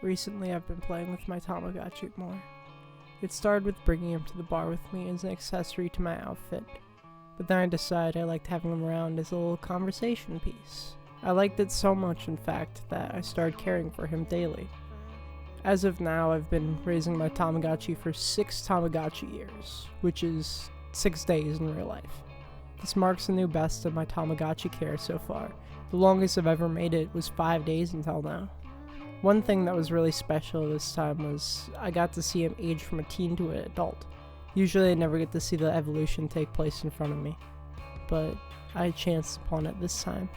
Recently, I've been playing with my Tamagotchi more. It started with bringing him to the bar with me as an accessory to my outfit, but then I decided I liked having him around as a little conversation piece. I liked it so much, in fact, that I started caring for him daily. As of now, I've been raising my Tamagotchi for 6 Tamagotchi years, which is 6 days in real life. This marks a new best of my Tamagotchi Care so far. The longest I've ever made it was 5 days until now. One thing that was really special this time was I got to see him age from a teen to an adult. Usually I never get to see the evolution take place in front of me, but I chanced upon it this time.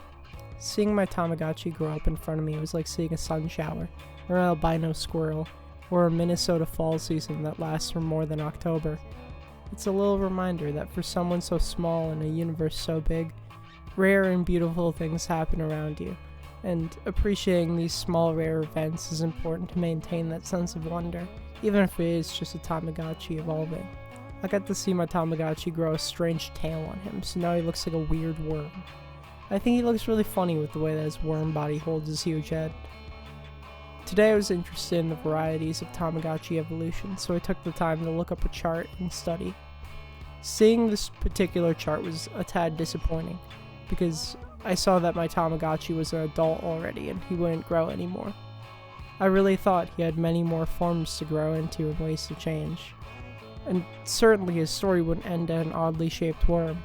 Seeing my Tamagotchi grow up in front of me was like seeing a sun shower, or an albino squirrel, or a Minnesota fall season that lasts for more than October. It's a little reminder that for someone so small in a universe so big, rare and beautiful things happen around you, and appreciating these small rare events is important to maintain that sense of wonder, even if it is just a Tamagotchi evolving. I got to see my Tamagotchi grow a strange tail on him, so now he looks like a weird worm. I think he looks really funny with the way that his worm body holds his huge head. Today I was interested in the varieties of Tamagotchi evolution, so I took the time to look up a chart and study. Seeing this particular chart was a tad disappointing, because I saw that my Tamagotchi was an adult already and he wouldn't grow anymore. I really thought he had many more forms to grow into and ways to change. And certainly his story wouldn't end at an oddly shaped worm.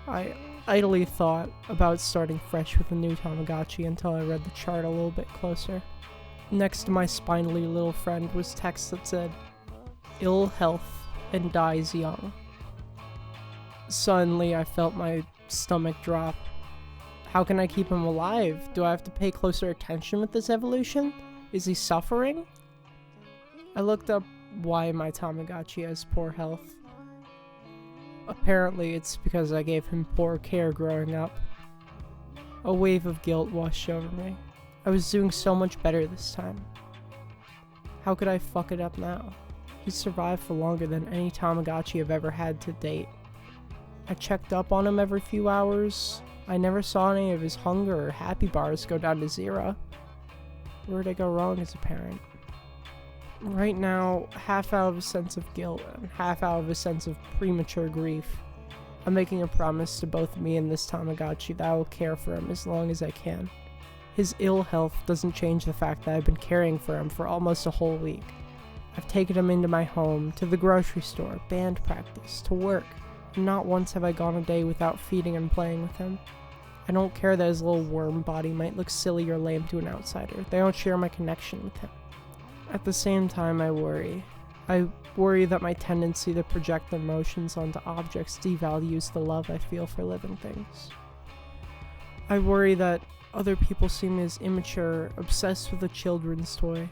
I idly thought about starting fresh with a new Tamagotchi until I read the chart a little bit closer. Next to my spindly little friend was text that said, "Ill health and dies young." Suddenly I felt my stomach drop. How can I keep him alive? Do I have to pay closer attention with this evolution? Is he suffering? I looked up why my Tamagotchi has poor health. Apparently it's because I gave him poor care growing up. A wave of guilt washed over me. I was doing so much better this time. How could I fuck it up now? He survived for longer than any Tamagotchi I've ever had to date. I checked up on him every few hours. I never saw any of his hunger or happy bars go down to 0. Where did I go wrong as a parent? Right now, half out of a sense of guilt and half out of a sense of premature grief, I'm making a promise to both me and this Tamagotchi that I will care for him as long as I can. His ill health doesn't change the fact that I've been caring for him for almost a whole week. I've taken him into my home, to the grocery store, band practice, to work. Not once have I gone a day without feeding and playing with him. I don't care that his little worm body might look silly or lame to an outsider. They don't share my connection with him. At the same time, I worry. I worry that my tendency to project emotions onto objects devalues the love I feel for living things. I worry that other people see me as immature, obsessed with a children's toy.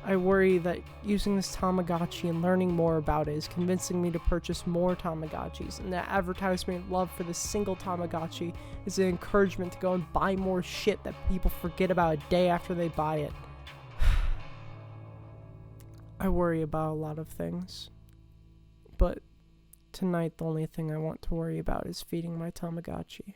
I worry that using this Tamagotchi and learning more about it is convincing me to purchase more Tamagotchis, and that advertisement love for this single Tamagotchi is an encouragement to go and buy more shit that people forget about a day after they buy it. I worry about a lot of things, but tonight the only thing I want to worry about is feeding my Tamagotchi.